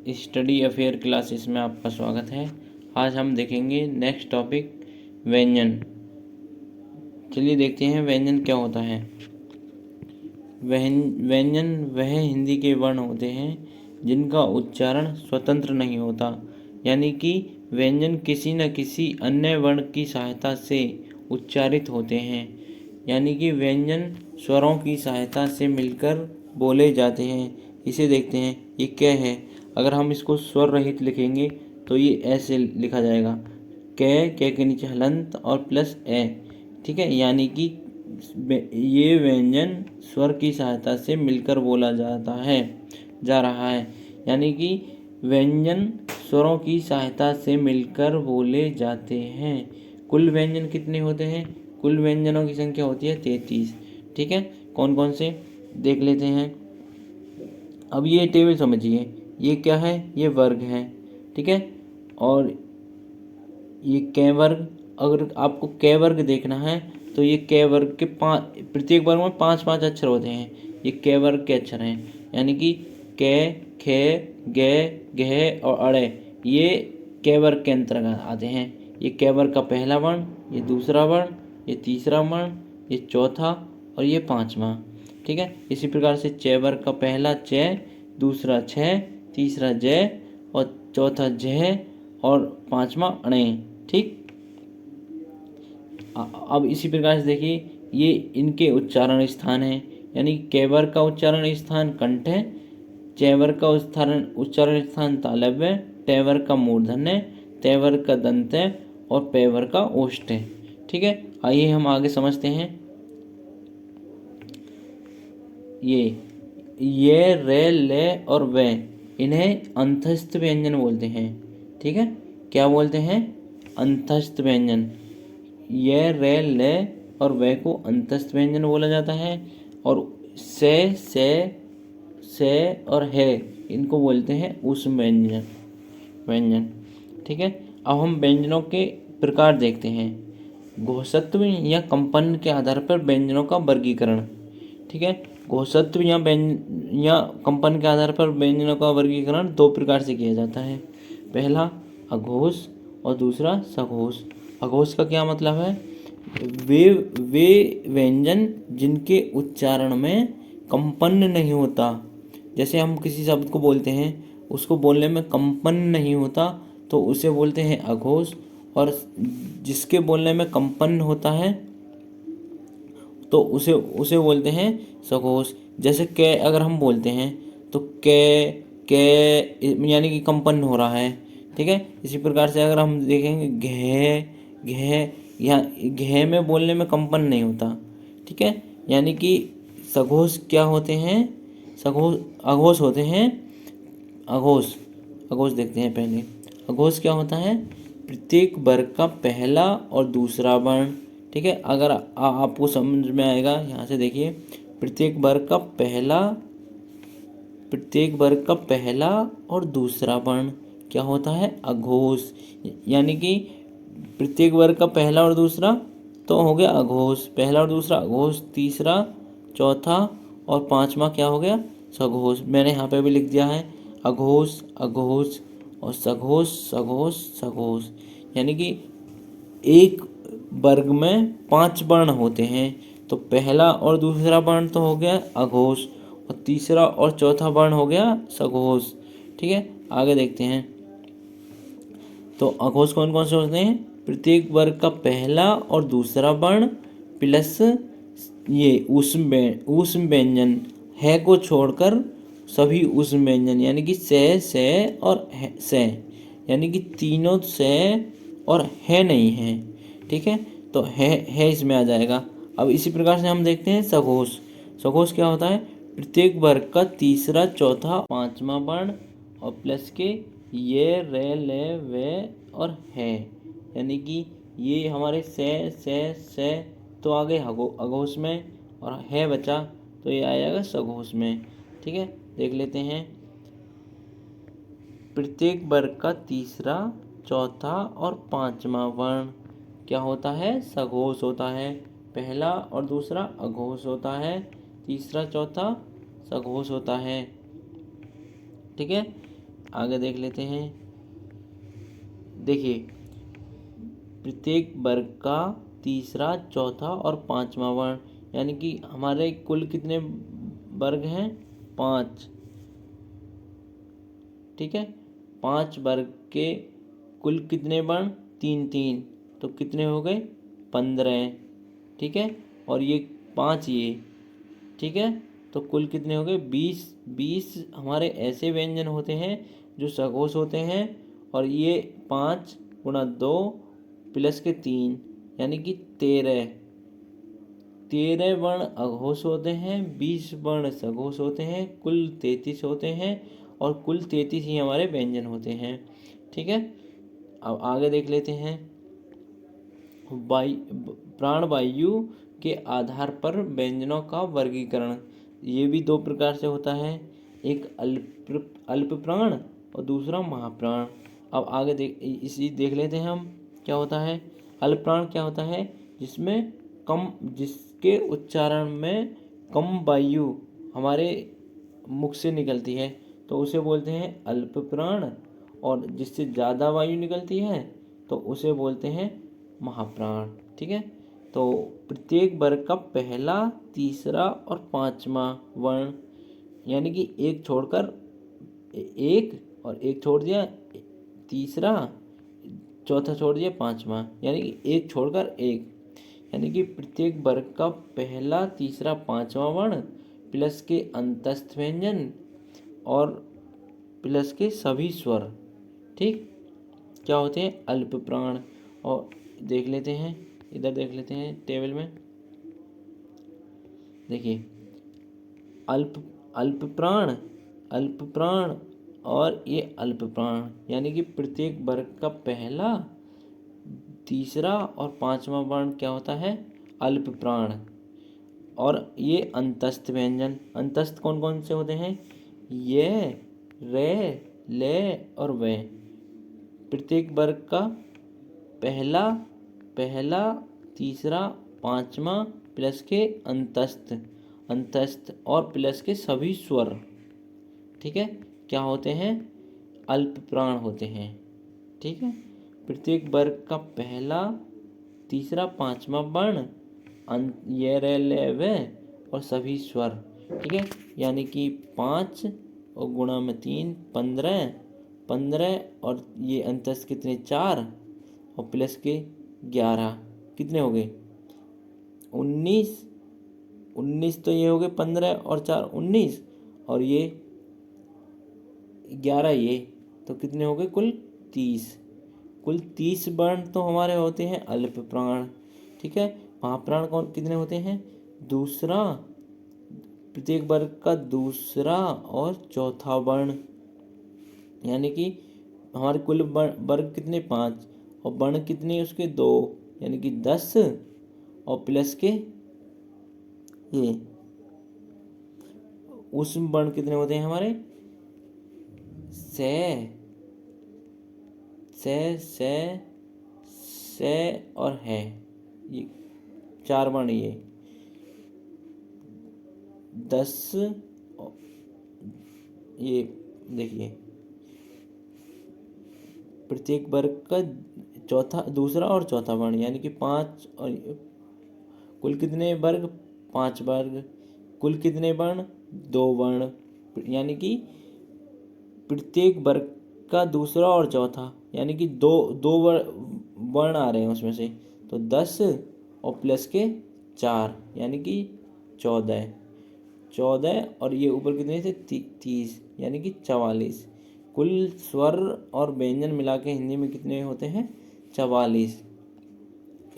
Study affair classes में आपका स्वागत है। आज हम देखेंगे नेक्स्ट टॉपिक व्यंजन। चलिए देखते हैं व्यंजन क्या होता है। व्यंजन वह हिंदी के वर्ण होते हैं जिनका उच्चारण स्वतंत्र नहीं होता, यानी कि व्यंजन किसी न किसी अन्य वर्ण की सहायता से उच्चारित होते हैं। यानी कि व्यंजन स्वरों की सहायता से मिलकर बोले जाते हैं। इसे देखते हैं, ये क्या है। अगर हम इसको स्वर रहित लिखेंगे तो ये ऐसे लिखा जाएगा, कै के नीचे हलंत और प्लस ए। ठीक है, यानी कि ये व्यंजन स्वर की सहायता से मिलकर बोला जा रहा है। यानी कि व्यंजन स्वरों की सहायता से मिलकर बोले जाते हैं। कुल व्यंजन कितने होते हैं? कुल व्यंजनों की संख्या होती है 33। ठीक है, कौन कौन से देख लेते हैं। अब ये टेबल समझिए, ये क्या है? ये वर्ग है। ठीक है, और ये कै वर्ग। अगर आपको कै वर्ग देखना है तो ये कै वर्ग के प्रत्येक वर्ग में 5-5 अक्षर होते हैं। ये कै वर्ग के अक्षर हैं, यानी कि कै, खे, गे, गह और अड़े, ये कै वर्ग के अंतर्गत आते हैं। ये कै वर्ग का पहला वर्ण, ये दूसरा वर्ण, ये तीसरा वर्ण, ये चौथा और ये पांचवा। ठीक है, इसी प्रकार से चै वर्ग का पहला चै, दूसरा छः, तीसरा जय और चौथा जय और पांचवा अणे। ठीक, अब इसी प्रकार से देखिए, ये इनके उच्चारण स्थान है। यानी कैवर का उच्चारण स्थान कंठ है, चैवर का उच्चारण स्थान तालव्य है, टैवर का मूर्धन्य है, तैवर का दंत है और पैवर का ओष्ठ है। ठीक है, आइए हम आगे समझते हैं। ये रे, ले और वे, इन्हें अंतस्थ व्यंजन बोलते हैं। ठीक है, क्या बोलते हैं? अंतस्थ व्यंजन। ये रे, ले और वे को अंतस्थ व्यंजन बोला जाता है। और से और है, इनको बोलते हैं ऊष्म व्यंजन। ठीक है, अब हम व्यंजनों के प्रकार देखते हैं। घोषत्व या कंपन के आधार पर व्यंजनों का वर्गीकरण। ठीक है, घोषत्व या कंपन के आधार पर व्यंजनों का वर्गीकरण दो प्रकार से किया जाता है। पहला अघोष और दूसरा सघोष। अघोष का क्या मतलब है? वे व्यंजन जिनके उच्चारण में कंपन नहीं होता। जैसे हम किसी शब्द को बोलते हैं, उसको बोलने में कंपन नहीं होता तो उसे बोलते हैं अघोष। और जिसके बोलने में कंपन होता है तो उसे बोलते हैं सघोष। जैसे कै अगर हम बोलते हैं तो कै यानी कि कंपन हो रहा है। ठीक है, इसी प्रकार से अगर हम देखेंगे घे या घे में बोलने में कंपन नहीं होता। ठीक है, यानी कि सघोष क्या होते हैं? अघोष होते हैं। अघोष देखते हैं पहले। अघोष क्या होता है? प्रत्येक वर्ग का पहला और दूसरा वर्ण। ठीक है, अगर आपको समझ में आएगा, यहाँ से देखिए, प्रत्येक वर्ग का पहला और दूसरा वर्ण क्या होता है? अघोष। यानी कि प्रत्येक वर्ग का पहला और दूसरा तो हो गया अघोष, पहला और दूसरा अघोष, तीसरा, चौथा और पांचवा क्या हो गया? सघोष। मैंने यहाँ पे भी लिख दिया है अघोष, अघोष और सघोष। यानी कि एक वर्ग में 5 वर्ण होते हैं, तो पहला और दूसरा वर्ण तो हो गया अघोष और तीसरा और चौथा वर्ण हो गया सघोष। ठीक है, आगे देखते हैं। तो अघोष कौन कौन से होते हैं? प्रत्येक वर्ग का पहला और दूसरा वर्ण प्लस ये ऊष्म व्यंजन है को छोड़कर सभी ऊष्म व्यंजन, यानी कि से और से, यानी कि तीनों से और है नहीं है। ठीक है, तो है इसमें आ जाएगा। अब इसी प्रकार से हम देखते हैं सघोष। सघोष क्या होता है? प्रत्येक वर्ग का तीसरा, चौथा, पांचवा वर्ण और प्लस के ये, रे, ले, वे और है, यानी कि ये हमारे से तो आ गए अघोष में और है बचा तो ये आ जाएगा सघोष में। ठीक है, देख लेते हैं। प्रत्येक वर्ग का तीसरा, चौथा और पांचवा वर्ण क्या होता है? सघोष होता है। पहला और दूसरा अघोष होता है, तीसरा चौथा सघोष होता है। ठीक है, आगे देख लेते हैं। देखिए, प्रत्येक वर्ग का तीसरा, चौथा और पांचवा वर्ण, यानी कि हमारे कुल कितने वर्ग हैं? 5। ठीक है, 5 वर्ग के कुल कितने वर्ण? 3 3, तो कितने हो गए? 15। ठीक है, और ये 5 ये, ठीक है, तो कुल कितने हो गए? 20। 20 हमारे ऐसे व्यंजन होते हैं जो सघोष होते हैं, और ये 5 गुणा 2 प्लस के 3, यानी कि 13। 13 वर्ण अघोष होते हैं, 20 वर्ण सघोष होते हैं, कुल 33 होते हैं, और कुल 33 ही हमारे व्यंजन होते हैं। ठीक है, अब आगे देख लेते हैं। प्राणवायु के आधार पर व्यंजनों का वर्गीकरण, ये भी 2 प्रकार से होता है, एक अल्प प्राण और दूसरा महाप्राण। अब आगे देख लेते हैं हम क्या होता है। अल्प प्राण क्या होता है? जिसके उच्चारण में कम वायु हमारे मुख से निकलती है, तो उसे बोलते हैं अल्प प्राण, और जिससे ज़्यादा वायु निकलती है तो उसे बोलते हैं महाप्राण। ठीक है, तो प्रत्येक वर्ग का पहला, तीसरा और पांचवा वर्ण, यानी कि एक छोड़कर एक, और एक छोड़ दिया तीसरा, चौथा छोड़ दिया पांचवा, यानी कि एक छोड़कर एक, यानी कि प्रत्येक वर्ग का पहला, तीसरा, पांचवा वर्ण प्लस के अंतस्थ व्यंजन और प्लस के सभी स्वर, ठीक, क्या होते हैं? अल्प प्राण। और देख लेते हैं, इधर देख लेते हैं टेबल में। देखिए, अल्प प्राण और ये अल्प प्राण, यानी कि प्रत्येक वर्ग का पहला, तीसरा और पांचवा वर्ण क्या होता है? अल्प प्राण। और ये अंतस्थ व्यंजन, अंतस्थ कौन कौन से होते हैं? ये, रे, ले और वे। प्रत्येक वर्ग का पहला, तीसरा, पांचवा प्लस के अंतस्थ और प्लस के सभी स्वर, ठीक है, क्या होते हैं? अल्प प्राण होते हैं। ठीक है, प्रत्येक वर्ग का पहला, तीसरा, पांचवा वर्ण ये, रे, ले, वे और सभी स्वर, ठीक है, यानी कि 5 और गुणा में 3, 15 और ये अंतस्थ कितने? 4 और प्लस के 11, कितने हो गए? 19 तो ये हो गए 15 और 4 19, और ये 11 ये, तो कितने हो गए? कुल 30। कुल 30 वर्ण तो हमारे होते हैं अल्प प्राण। ठीक है, महाप्राण कौन कितने होते हैं? दूसरा, प्रत्येक वर्ग का दूसरा और चौथा वर्ण, यानी कि हमारे कुल वर्ग कितने? 5, और वर्ण कितने उसके? 2, यानी कि 10, और प्लस के ये उस वर्ण कितने होते हैं हमारे? से और है, ये 4 वर्ण, ये 10, ये देखिए, प्रत्येक वर्ग का दूसरा और चौथा वर्ण, यानी कि 5, और कुल कितने वर्ग? 5 वर्ग। कुल कितने वर्ण? 2 वर्ण, यानी कि प्रत्येक वर्ग का दूसरा और चौथा, यानी कि दो वर्ण आ रहे हैं उसमें से, तो 10 और प्लस के 4, यानी कि 14 और ये ऊपर कितने थे? 30, यानी कि 44। कुल स्वर और व्यंजन मिला के हिंदी में कितने होते हैं? 44।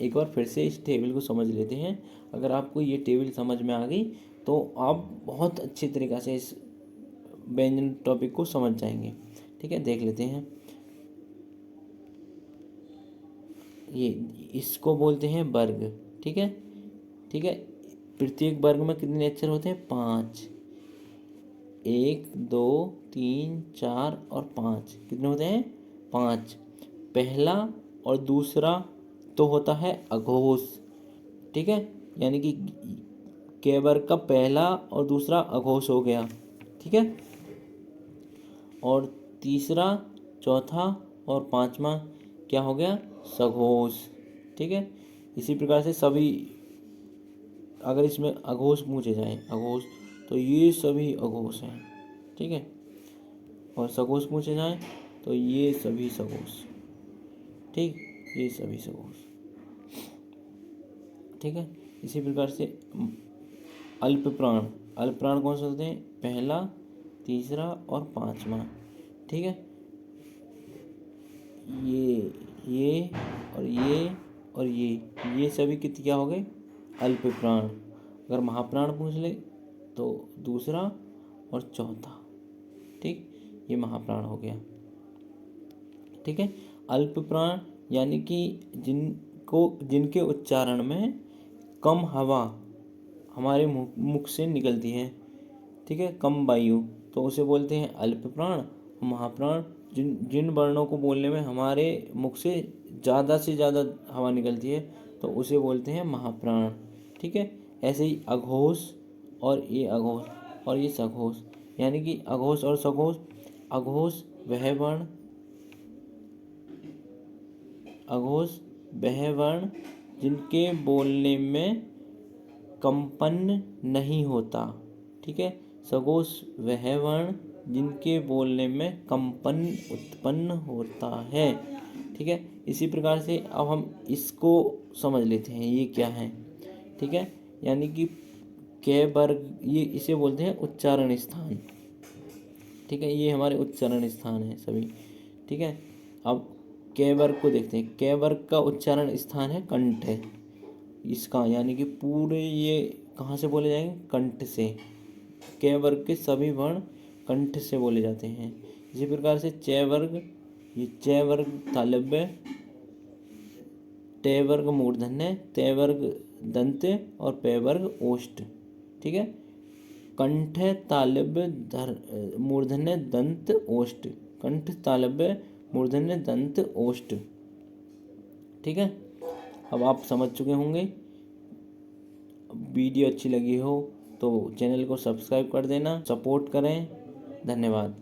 एक बार फिर से इस टेबल को समझ लेते हैं। अगर आपको ये टेबल समझ में आ गई तो आप बहुत अच्छे तरीक़ा से इस व्यंजन टॉपिक को समझ जाएंगे। ठीक है, देख लेते हैं। ये इसको बोलते हैं वर्ग। ठीक है, प्रत्येक वर्ग में कितने अक्षर होते हैं? 5। 1 2 3 4 और 5, कितने होते हैं? 5। पहला और दूसरा तो होता है अघोष। ठीक है, यानी कि के वर्ग का पहला और दूसरा अघोष हो गया। ठीक है, और तीसरा, चौथा और पांचवा क्या हो गया? सघोष। ठीक है, इसी प्रकार से सभी, अगर इसमें अघोष पूछे जाए, अघोष, तो ये सभी अघोष हैं। ठीक है, और सघोष पूछे जाए तो ये सभी सघोष। ठीक, ये सभी सघोष। ठीक है, इसी प्रकार से अल्प प्राण, अल्प प्राण कौन से होते हैं? पहला, तीसरा और पांचवा। ठीक है, ये और ये और ये सभी कितने क्या हो गए? अल्प प्राण। अगर महाप्राण पूछ ले तो दूसरा और चौथा। ठीक, ये महाप्राण हो गया। ठीक है, अल्प प्राण यानी कि जिनके उच्चारण में कम हवा हमारे मुख से निकलती है। ठीक है, कम वायु, तो उसे बोलते हैं अल्प प्राण। महाप्राण जिन वर्णों को बोलने में हमारे मुख से ज़्यादा हवा निकलती है तो उसे बोलते हैं महाप्राण। ठीक है, ऐसे ही अघोष और ये अघोष और ये सघोष, यानी कि अघोष और सघोष। अघोष वह वर्ण जिनके बोलने में कंपन नहीं होता। ठीक है, सघोष वह वर्ण जिनके बोलने में कंपन उत्पन्न होता है। ठीक है, इसी प्रकार से अब हम इसको समझ लेते हैं ये क्या है। ठीक है, यानी कि क वर्ग, ये इसे बोलते हैं उच्चारण स्थान। ठीक है, ये हमारे उच्चारण स्थान है सभी। ठीक है, अब क वर्ग को देखते हैं। क वर्ग का उच्चारण स्थान है कंठ है इसका, यानी कि पूरे ये कहाँ से बोले जाएंगे? कंठ से। क वर्ग के सभी वर्ण कंठ से बोले जाते हैं। इसी प्रकार से च वर्ग, ये च वर्ग तालव्य, ट वर्ग मूर्धन्य, त वर्ग दंत और प वर्ग ओष्ठ। ठीक है, कंठ तालव्य मूर्धन्य दंत ओष्ठ, कंठ तालव्य मूर्धन्य दंत ओष्ठ। ठीक है, अब आप समझ चुके होंगे। वीडियो अच्छी लगी हो तो चैनल को सब्सक्राइब कर देना, सपोर्ट करें। धन्यवाद।